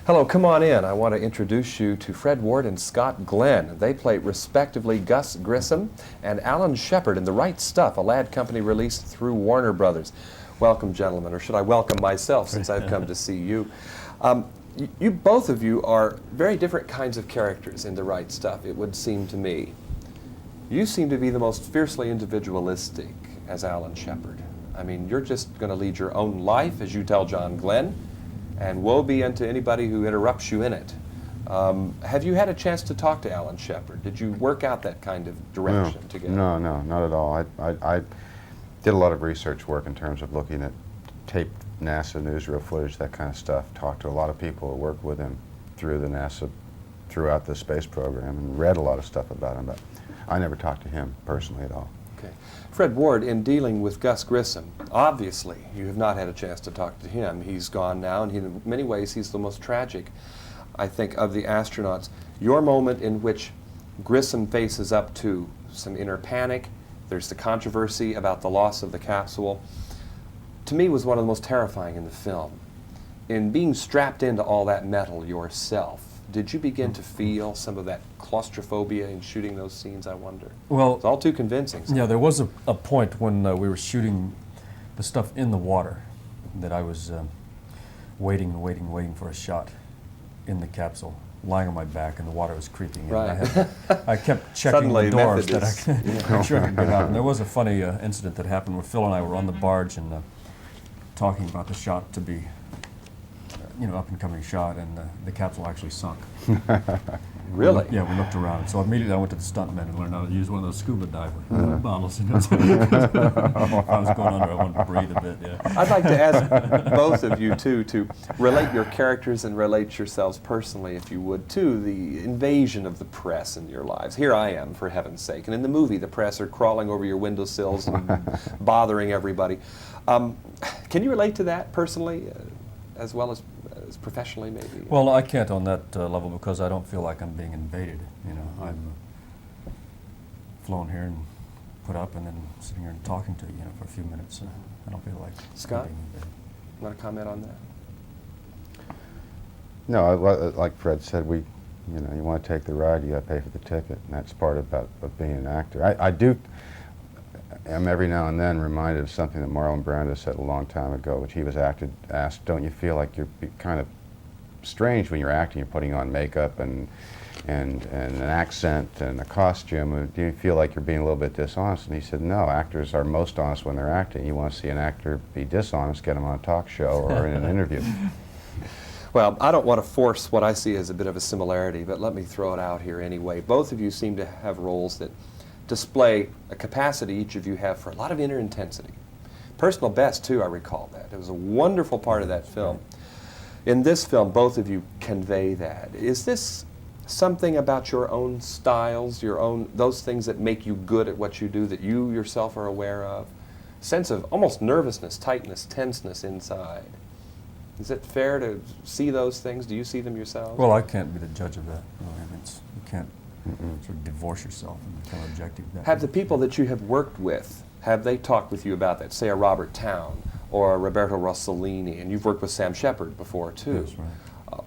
Hello, come on in. I want to introduce you to Fred Ward and Scott Glenn. They play respectively Gus Grissom and Alan Shepard in The Right Stuff, a Ladd Company release through Warner Brothers. Welcome, gentlemen, or should I welcome myself since I've come to see you. You both of you are very different kinds of characters in The Right Stuff, it would seem to me. You seem to be the most fiercely individualistic as Alan Shepard. I mean, you're just going to lead your own life, as you tell John Glenn, and woe be unto anybody who interrupts you in it. Have you had a chance to talk to Alan Shepard? Did you work out that kind of direction together? No, not at all. I did a lot of research work in terms of looking at taped NASA newsreel footage, that kind of stuff. Talked to a lot of people who worked with him through the NASA, throughout the space program, and read a lot of stuff about him, but I never talked to him personally at all. Okay. Fred Ward, in dealing with Gus Grissom, obviously you have not had a chance to talk to him. He's gone now, and in many ways he's the most tragic, I think, of the astronauts. Your moment in which Grissom faces up to some inner panic, there's the controversy about the loss of the capsule, to me was one of the most terrifying in the film. In being strapped into all that metal yourself, did you begin to feel some of that claustrophobia in shooting those scenes, I wonder? Well, it's all too convincing. Yeah, there was a point when we were shooting the stuff in the water that I was waiting for a shot in the capsule, lying on my back, and the water was creeping in. Right. I kept checking Suddenly the doors that I'm sure I could get out. And there was a funny incident that happened where Phil and I were on the barge and talking about the shot to be, up and coming shot, and the capsule actually sunk. Really? Yeah, we looked around. So immediately I went to the stuntmen and learned how to use one of those scuba diver bottles. If I was going under, I wanted to breathe a bit. Yeah. I'd like to ask both of you too to relate your characters and relate yourselves personally, if you would, to the invasion of the press in your lives. Here I am, for heaven's sake, and in the movie, the press are crawling over your windowsills and bothering everybody. Can you relate to that personally, as well as professionally, maybe? Well, I can't on that level because I don't feel like I'm being invaded. I'm flown here and put up and then sitting here and talking to you, for a few minutes. I don't feel like Scott, I'm being invaded. Want to comment on that? No, like Fred said, you want to take the ride, you got to pay for the ticket, and that's part of being an actor. I'm every now and then reminded of something that Marlon Brando said a long time ago, which he was asked, don't you feel like you're kind of strange when you're acting, you're putting on makeup and an accent and a costume, do you feel like you're being a little bit dishonest? And he said, no, actors are most honest when they're acting. You want to see an actor be dishonest, get him on a talk show or in an interview. Well, I don't want to force what I see as a bit of a similarity, but let me throw it out here anyway. Both of you seem to have roles that display a capacity each of you have for a lot of inner intensity. Personal best, too, I recall that. It was a wonderful part of that film. In this film, both of you convey that. Is this something about your own styles, those things that make you good at what you do, that you yourself are aware of? Sense of almost nervousness, tightness, tenseness inside. Is it fair to see those things? Do you see them yourselves? Well, I can't be the judge of that. You can't sort of divorce yourself and become objective. Have the people that you have worked with, have they talked with you about that? Say a Robert Towne or a Roberto Rossellini, and you've worked with Sam Shepard before too. That's right.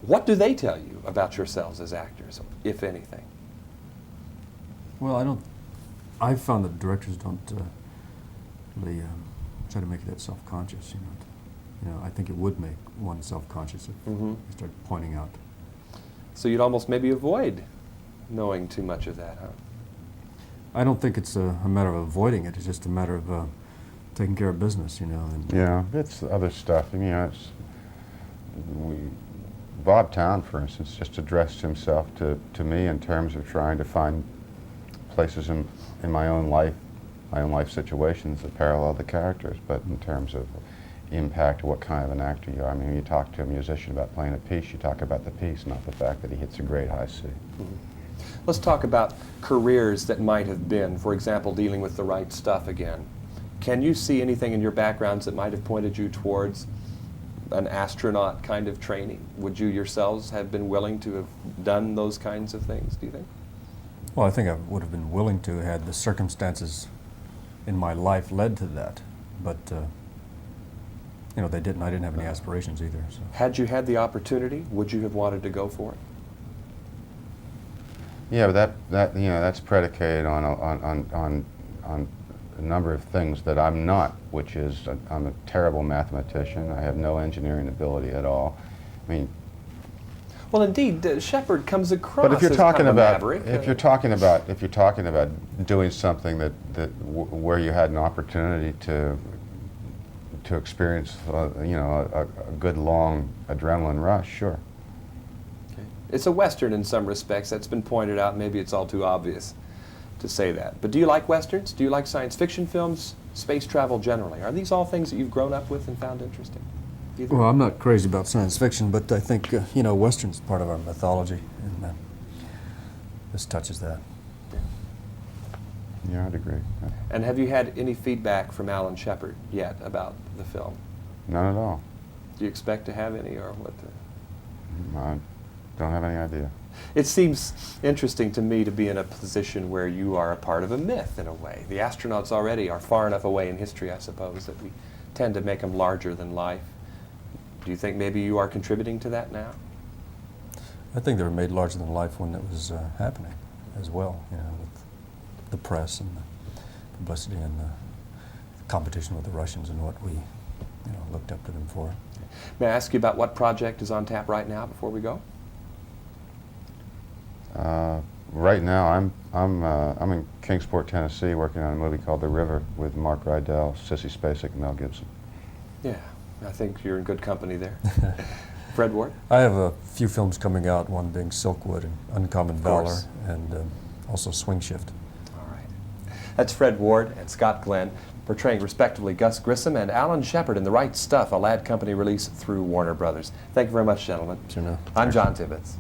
What do they tell you about yourselves as actors, if anything? Well, I've found that directors don't really try to make that self-conscious. I think it would make one self-conscious if you start pointing out. So you'd almost maybe avoid knowing too much of that, huh? I don't think it's a matter of avoiding it. It's just a matter of taking care of business, And Yeah, it's other stuff. Bob Towne, for instance, just addressed himself to me in terms of trying to find places in my own life situations that parallel the characters, but in terms of impact, what kind of an actor you are. I mean, when you talk to a musician about playing a piece, you talk about the piece, not the fact that he hits a great high C. Let's talk about careers that might have been, for example, dealing with The Right Stuff again. Can you see anything in your backgrounds that might have pointed you towards an astronaut kind of training? Would you yourselves have been willing to have done those kinds of things, do you think? Well, I think I would have been willing to had the circumstances in my life led to that. But you know, they didn't. I didn't have any aspirations either. So. Had you had the opportunity, would you have wanted to go for it? Yeah, but that you know, that's predicated on a number of things that I'm not, which is I'm a terrible mathematician. I have no engineering ability at all. I mean, well, indeed, Shepard comes across but if you're as talking kind of a about maverick. if you're talking about doing something where you had an opportunity to experience you know, a good long adrenaline rush, sure. Okay. It's a Western in some respects. That's been pointed out. Maybe it's all too obvious to say that. But do you like Westerns? Do you like science fiction films? Space travel generally? Are these all things that you've grown up with and found interesting? Either? Well, I'm not crazy about science fiction, but I think, you know, Western's part of our mythology, and this touches that. Yeah, I'd agree. And have you had any feedback from Alan Shepard yet about the film? None at all. Do you expect to have any, or what? I don't have any idea. It seems interesting to me to be in a position where you are a part of a myth, in a way. The astronauts already are far enough away in history, I suppose, that we tend to make them larger than life. Do you think maybe you are contributing to that now? I think they were made larger than life when it was happening as well, you know, with the press and the publicity and the competition with the Russians and what we, you know, looked up to them for. May I ask you about what project is on tap right now before we go? Right now, I'm in Kingsport, Tennessee, working on a movie called The River with Mark Rydell, Sissy Spacek, and Mel Gibson. Yeah, I think you're in good company there. Fred Ward? I have a few films coming out, one being Silkwood and Uncommon Valor, and also Swing Shift. All right. That's Fred Ward and Scott Glenn, portraying respectively Gus Grissom and Alan Shepard in The Right Stuff, a Ladd Company release through Warner Brothers. Thank you very much, gentlemen. Sure, no. I'm John Tibbetts.